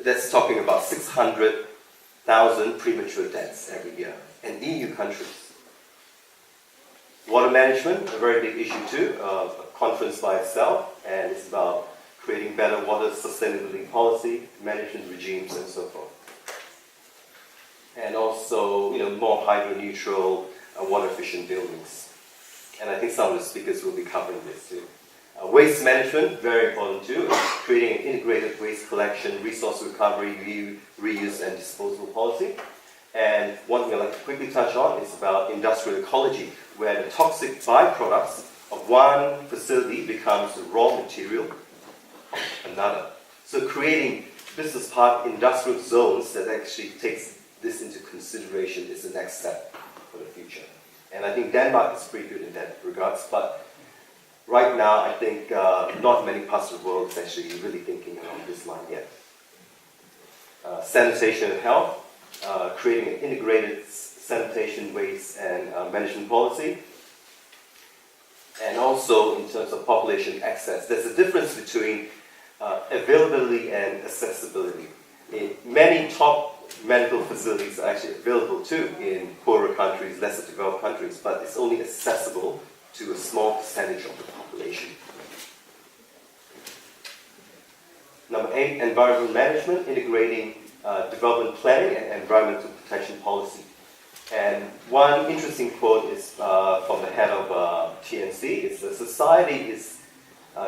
that's talking about 600,000 premature deaths every year in EU countries. Water management, a very big issue too, a conference by itself, and it's about creating better water sustainability policy, management regimes, and so forth. And also, more hydro-neutral, water-efficient buildings. And I think some of the speakers will be covering this too. Waste management, very important too, creating an integrated waste collection, resource recovery, reuse, and disposal policy. And one thing I'd like to quickly touch on is about industrial ecology, where the toxic byproducts of one facility becomes the raw material of another. So creating business park industrial zones that actually takes this into consideration is the next step for the future. And I think Denmark is pretty good in that regards, but right now I think not many parts of the world is actually really thinking along this line yet. Sanitation and health, creating an integrated sanitation, waste, and management policy. And also in terms of population access, there's a difference between availability and accessibility. Many top medical facilities are actually available too in poorer countries, lesser developed countries, but it's only accessible to a small percentage of the population. Number 8, environmental management, integrating development planning and environmental protection policy. And one interesting quote is from the head of TNC, is that society is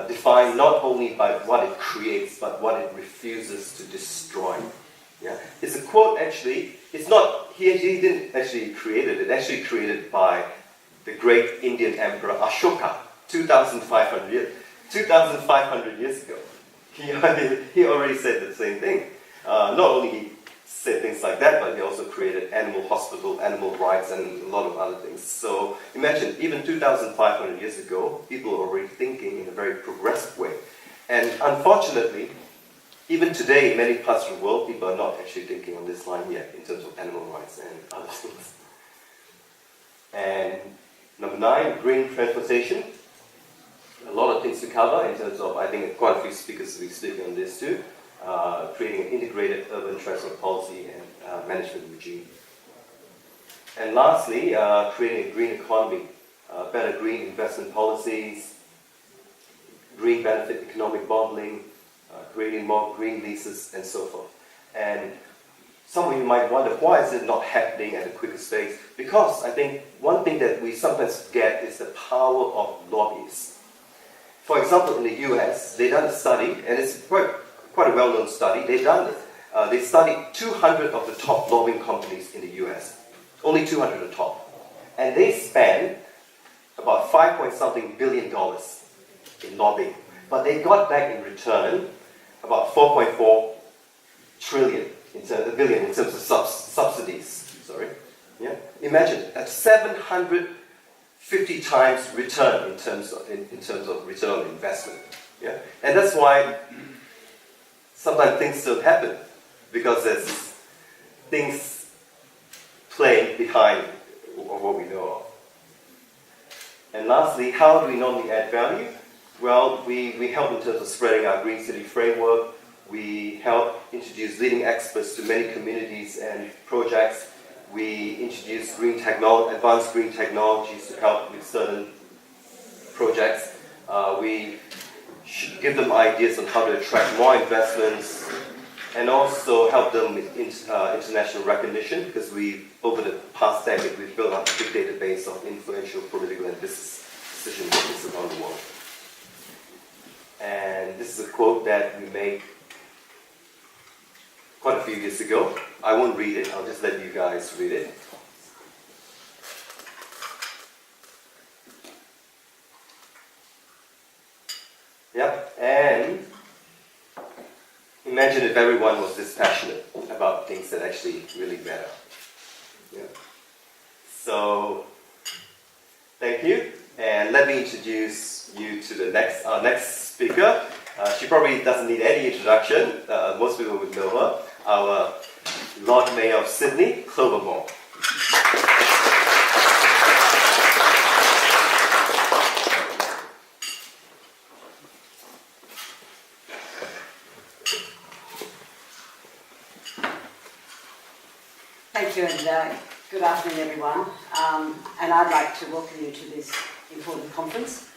defined not only by what it creates, but what it refuses to destroy. Yeah? It's a quote actually, it's not, he didn't actually create it, it's actually created by the great Indian Emperor Ashoka, 2,500 years ago. He already said the same thing. Not only he said things like that, but he also created animal hospital, animal rights, and a lot of other things. So imagine, even 2,500 years ago, people were already thinking in a very progressive way. And unfortunately, even today, in many parts of the world, people are not actually thinking on this line yet in terms of animal rights and other things. And number 9, green transportation. A lot of things to cover in terms of, I think quite a few speakers will be speaking on this too. Creating an integrated urban transport policy and management regime. And lastly, creating a green economy, better green investment policies, green benefit economic modeling, creating more green leases, and so forth. And some of you might wonder, why is it not happening at a quicker pace? Because I think one thing that we sometimes forget is the power of lobbyists. For example, in the US, they've done a study, and it's quite a well-known study. They studied 200 of the top lobbying companies in the US. Only 200 of the top. And they spent about $5.something billion in lobbying. But they got back in return about 4.4 billion in terms of subsidies. Sorry. Yeah? Imagine a 750 times return in terms of return on investment. Yeah? And that's why sometimes things don't happen, because there's things playing behind what we know of. And lastly, how do we normally add value? Well, we help in terms of spreading our Green City framework. We help introduce leading experts to many communities and projects. We introduce advanced green technologies to help with certain projects. We give them ideas on how to attract more investments, and also help them with international recognition, because over the past decade, we've built up a big database of influential political and business decision makers around the world. And this is a quote that we made quite a few years ago. I won't read it, I'll just let you guys read it. Yep, and imagine if everyone was this passionate about things that actually really matter. Yeah. So, thank you, and let me introduce you to our next speaker. She probably doesn't need any introduction. Most people would know her. Our Lord Mayor of Sydney, Clover. Thank you, and good afternoon, everyone. And I'd like to welcome you to this important conference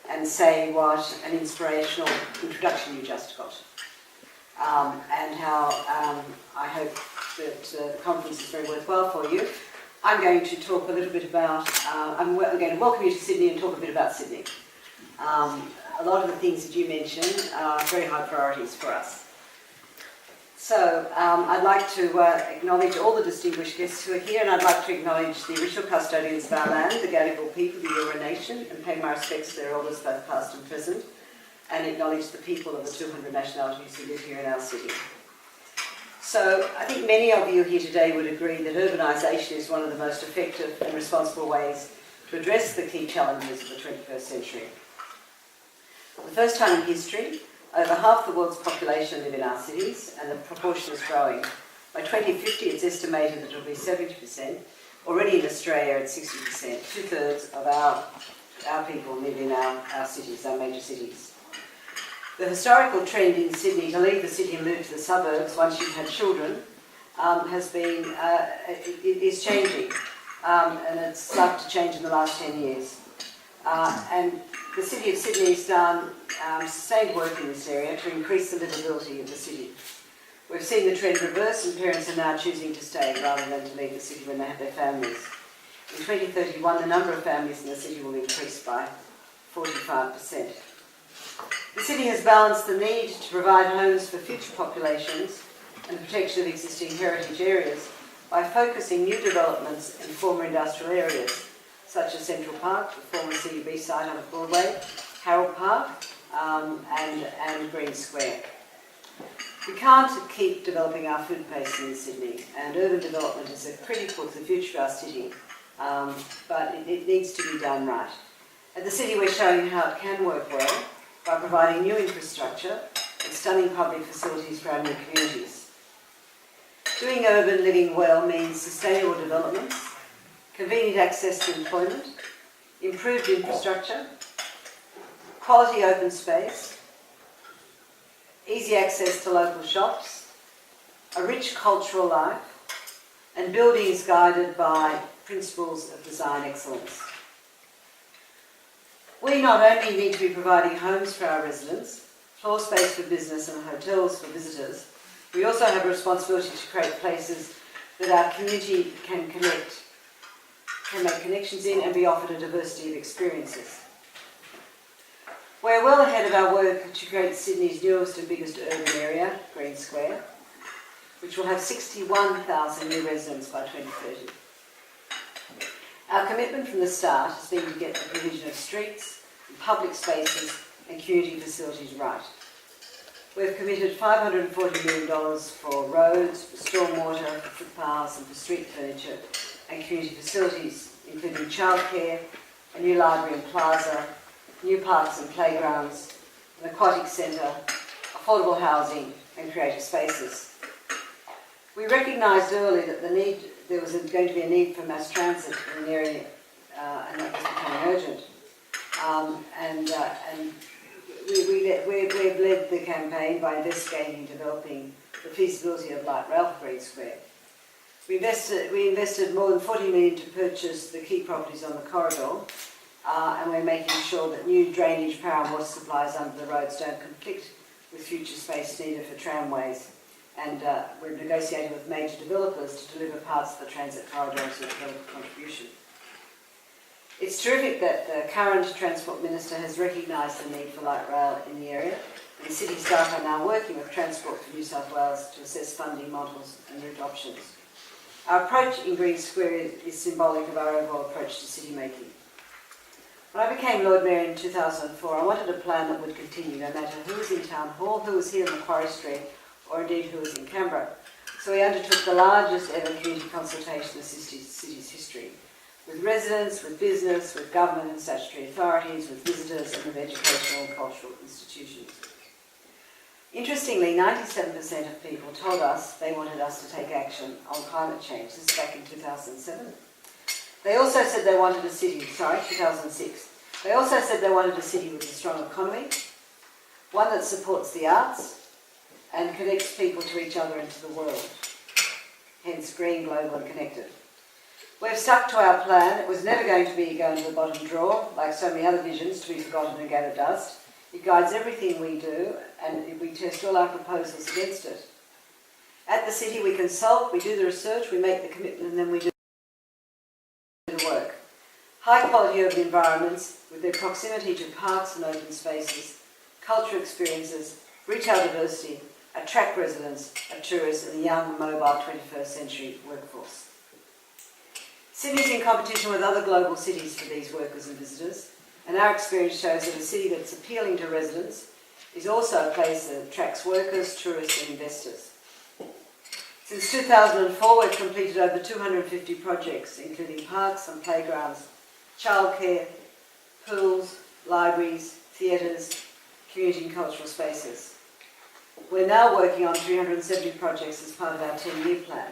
and say what an inspirational introduction you just got, and how I hope that the conference is very worthwhile for you. I'm going to talk a little bit about, I'm going to welcome you to Sydney and talk a bit about Sydney. A lot of the things that you mentioned are very high priorities for us. So I'd like to acknowledge all the distinguished guests who are here, and I'd like to acknowledge the original custodians of our land, the Gadigal people, the Eora Nation, and pay my respects to their elders, both past and present, and acknowledge the people of the 200 nationalities who live here in our city. So I think many of you here today would agree that urbanisation is one of the most effective and responsible ways to address the key challenges of the 21st century. For the first time in history, over half the world's population live in our cities, and the proportion is growing. By 2050, it's estimated that it will be 70%. Already in Australia, it's 60%. Two-thirds of our people live in our cities, our major cities. The historical trend in Sydney to leave the city and move to the suburbs once you've had children is changing, and it's started to change in the last 10 years. And the City of Sydney has done sustained work in this area to increase the livability of the city. We've seen the trend reverse, and parents are now choosing to stay rather than to leave the city when they have their families. In 2031, the number of families in the city will increase by 45%. The city has balanced the need to provide homes for future populations and the protection of existing heritage areas by focusing new developments in former industrial areas, such as Central Park, the former CUB site on Broadway, Harold Park, and Green Square. We can't keep developing our food basin in Sydney, and urban development is critical to the future of our city, but it needs to be done right. At the city, we're showing how it can work well by providing new infrastructure and stunning public facilities for our new communities. Doing urban living well means sustainable developments, convenient access to employment, improved infrastructure, quality open space, easy access to local shops, a rich cultural life, and buildings guided by principles of design excellence. We not only need to be providing homes for our residents, floor space for business and hotels for visitors, we also have a responsibility to create places that our community can make connections in and be offered a diversity of experiences. We're well ahead of our work to create Sydney's newest and biggest urban area, Green Square, which will have 61,000 new residents by 2030. Our commitment from the start has been to get the provision of streets, public spaces and community facilities right. We've committed $540 million for roads, for stormwater, for footpaths and for street furniture and community facilities, including childcare, a new library and plaza, new parks and playgrounds, an aquatic centre, affordable housing and creative spaces. We recognised early that there was going to be a need for mass transit in the area, and that was becoming urgent. We've led the campaign by investigating and developing the feasibility of light rail for Green Square. We invested more than $40 million to purchase the key properties on the corridor, and we're making sure that new drainage, power and water supplies under the roads don't conflict with future space needed for tramways. And we're negotiating with major developers to deliver parts of the transit corridor as a developer contribution. It's terrific that the current Transport Minister has recognised the need for light rail in the area, and city staff are now working with Transport for New South Wales to assess funding models and route options. Our approach in Green Square is symbolic of our overall approach to city making. When I became Lord Mayor in 2004, I wanted a plan that would continue no matter who was in Town Hall, who was here in Macquarie Street, or indeed who was in Canberra. So we undertook the largest ever community consultation in the city's history, with residents, with business, with government and statutory authorities, with visitors and with educational and cultural institutions. Interestingly, 97% of people told us they wanted us to take action on climate change. This is back in 2007. They also said they wanted a city, 2006. They also said they wanted a city with a strong economy, one that supports the arts and connects people to each other and to the world. hence green, global and connected. We've stuck to our plan. It was never going to be going to the bottom drawer, like so many other visions, to be forgotten and go to dust. It guides everything we do, and we test all our proposals against it. At the city, we consult, we do the research, we make the commitment, and then we do the work. High quality urban environments, with their proximity to parks and open spaces, cultural experiences, retail diversity, attract residents, tourists, and the young, mobile 21st century workforce. Sydney's in competition with other global cities for these workers and visitors, and our experience shows that a city that's appealing to residents is also a place that attracts workers, tourists and investors. Since 2004, we've completed over 250 projects, including parks and playgrounds, childcare, pools, libraries, theatres, community and cultural spaces. We're now working on 370 projects as part of our 10-year plan.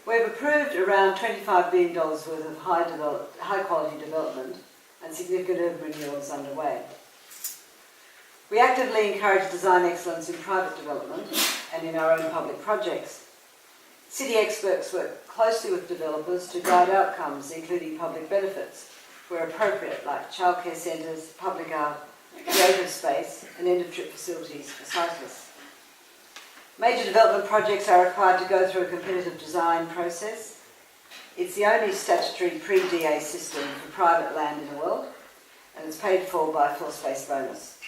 We've approved around $25 billion worth of high quality development and significant urban renewals underway. We actively encourage design excellence in private development and in our own public projects. City experts work closely with developers to guide outcomes, including public benefits, where appropriate, like childcare centres, public art, creative space and end-of-trip facilities for cyclists. Major development projects are required to go through a competitive design process. It's the only statutory pre-DA system for private land in the world, and it's paid for by a floor-space bonus.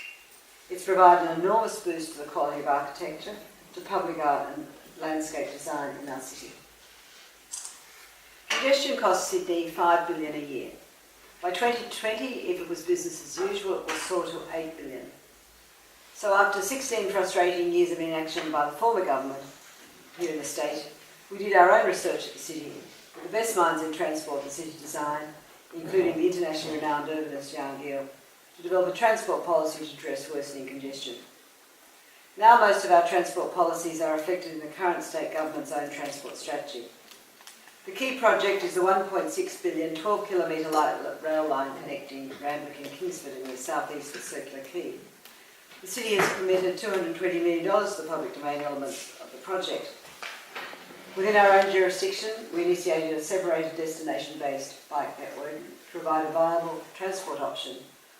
It's provided an enormous boost to the quality of architecture, to public art and landscape design in our city. Congestion costs Sydney $5 billion a year. By 2020, if it was business as usual, it will soar to $8 billion. So after 16 frustrating years of inaction by the former government here in the state, we did our own research at the city with the best minds in transport and city design, including the internationally renowned urbanist Jan Giel, to develop a transport policy to address worsening congestion. Now most of our transport policies are reflected in the current state government's own transport strategy. The key project is the $1.6 billion 12-kilometre light rail line connecting Randwick and Kingsford in the southeast with Circular Quay. The city has committed $220 million to the public domain elements of the project. Within our own jurisdiction, we initiated a separated destination-based bike network to provide a viable transport option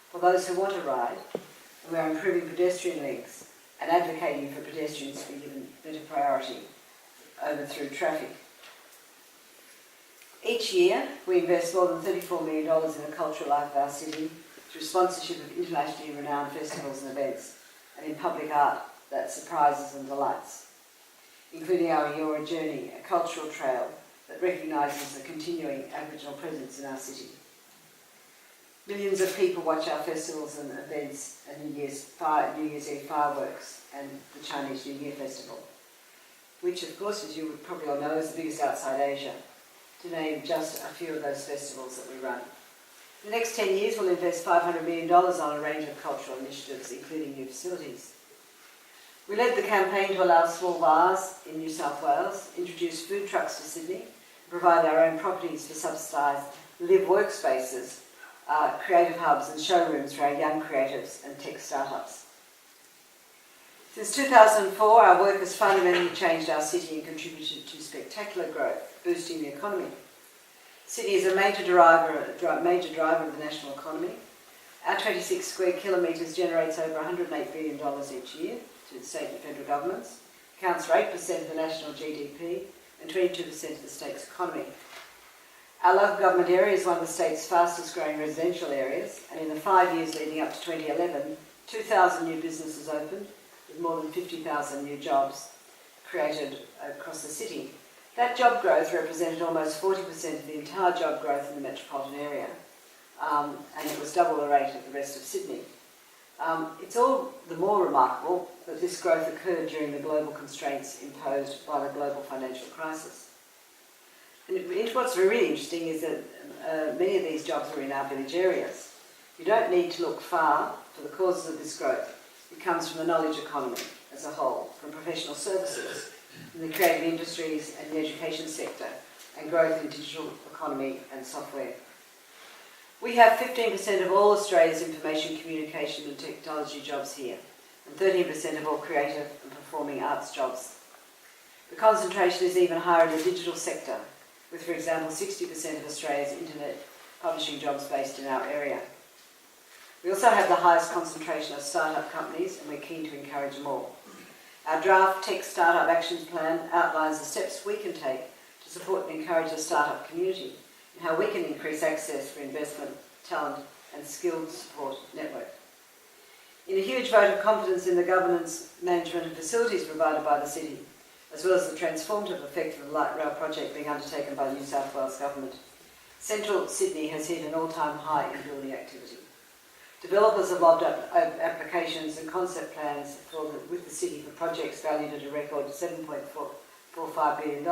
for those who want to ride, and we are improving pedestrian links and advocating for pedestrians to be given better priority over through traffic. Each year, we invest more than $34 million in the cultural life of our city through sponsorship of internationally renowned festivals and events, and in public art that surprises and delights, including our Eora Journey, a cultural trail that recognises the continuing Aboriginal presence in our city. Millions of people watch our festivals and events and New Year's Eve fireworks and the Chinese New Year Festival, which of course, as you would probably all know, is the biggest outside Asia, to name just a few of those festivals that we run. In the next 10 years, we'll invest $500 million on a range of cultural initiatives, including new facilities. We led the campaign to allow small bars in New South Wales, introduce food trucks to Sydney, and provide our own properties for subsidised live workspaces, creative hubs and showrooms for our young creatives and tech startups. Since 2004, our work has fundamentally changed our city and contributed to spectacular growth, boosting the economy. City is a major driver of the national economy. Our 26 square kilometres generates over $108 billion each year to the state and federal governments, accounts for 8% of the national GDP and 22% of the state's economy. Our local government area is one of the state's fastest growing residential areas, and in the 5 years leading up to 2011, 2,000 new businesses opened, with more than 50,000 new jobs created across the city. That job growth represented almost 40% of the entire job growth in the metropolitan area, and it was double the rate of the rest of Sydney. It's all the more remarkable that this growth occurred during the global constraints imposed by the global financial crisis. And what's really interesting is that many of these jobs are in our village areas. You don't need to look far for the causes of this growth. It comes from the knowledge economy as a whole, from professional services, in the creative industries and the education sector, and growth in digital economy and software. We have 15% of all Australia's information, communication and technology jobs here, and 13% of all creative and performing arts jobs. The concentration is even higher in the digital sector, with, for example, 60% of Australia's internet publishing jobs based in our area. We also have the highest concentration of start-up companies, and we're keen to encourage more. Our draft Tech Startup Actions Plan outlines the steps we can take to support and encourage the start-up community and how we can increase access for investment, talent and skilled support network. In a huge vote of confidence in the governance, management and facilities provided by the city, as well as the transformative effect of the light rail project being undertaken by the New South Wales Government, Central Sydney has hit an all-time high in building activity. Developers have lobbed up applications and concept plans with the city for projects valued at a record $7.45 billion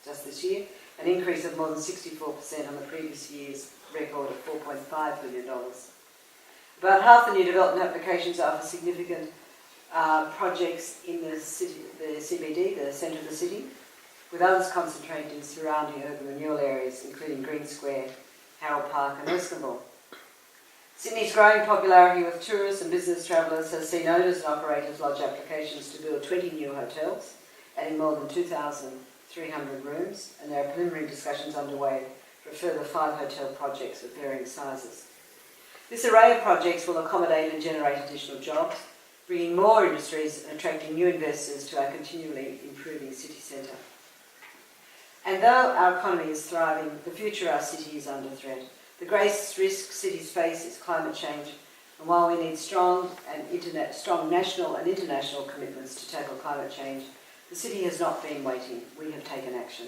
just this year, an increase of more than 64% on the previous year's record of $4.5 billion. About half the new development applications are for significant projects in the city, the CBD, the centre of the city, with others concentrated in surrounding urban renewal areas, including Green Square, Harold Park and Westconville. Sydney's growing popularity with tourists and business travellers has seen owners and operators lodge applications to build 20 new hotels, adding more than 2,300 rooms, and there are preliminary discussions underway for a further 5 hotel projects of varying sizes. This array of projects will accommodate and generate additional jobs, bringing more industries and attracting new investors to our continually improving city centre. And though our economy is thriving, the future of our city is under threat. The greatest risk cities face is climate change, and while we need strong national and international commitments to tackle climate change, the city has not been waiting. We have taken action.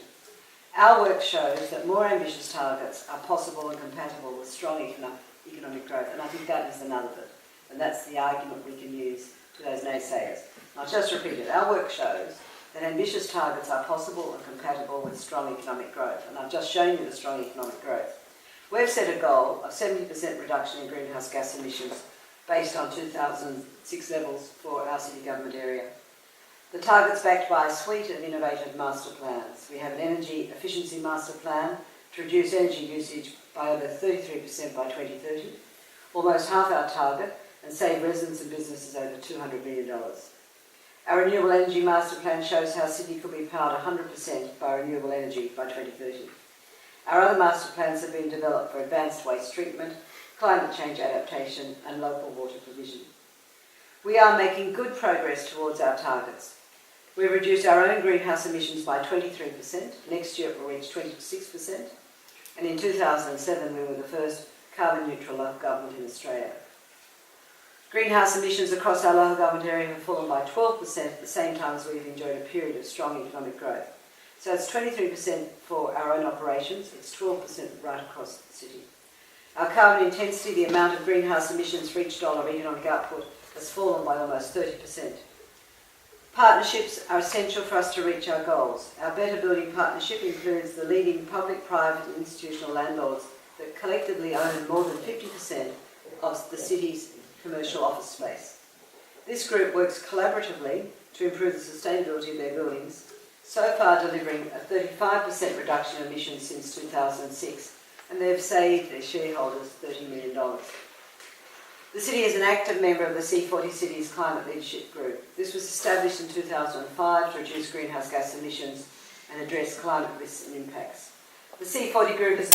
Our work shows that more ambitious targets are possible and compatible with strong economic growth, and I think that is another bit, and that's the argument we can use to those naysayers. I'll just repeat it. Our work shows that ambitious targets are possible and compatible with strong economic growth, and I've just shown you the strong economic growth. We've set a goal of 70% reduction in greenhouse gas emissions based on 2006 levels for our city government area. The target's backed by a suite of innovative master plans. We have an energy efficiency master plan to reduce energy usage by over 33% by 2030, almost half our target, and save residents and businesses over $200 million. Our renewable energy master plan shows how Sydney could be powered 100% by renewable energy by 2030. Our other master plans have been developed for advanced waste treatment, climate change adaptation and local water provision. We are making good progress towards our targets. We've reduced our own greenhouse emissions by 23%, next year it will reach 26%, and in 2007 we were the first carbon neutral local government in Australia. Greenhouse emissions across our local government area have fallen by 12% at the same time as we've enjoyed a period of strong economic growth. So it's 23% for our own operations, it's 12% right across the city. Our carbon intensity, the amount of greenhouse emissions for each dollar of economic output, has fallen by almost 30%. Partnerships are essential for us to reach our goals. Our Better Building Partnership includes the leading public, private and institutional landlords that collectively own more than 50% of the city's commercial office space. This group works collaboratively to improve the sustainability of their buildings, so far delivering a 35% reduction in emissions since 2006, and they've saved their shareholders $30 million. The city is an active member of the C40 Cities Climate Leadership Group. This was established in 2005 to reduce greenhouse gas emissions and address climate risks and impacts. The C40 Group is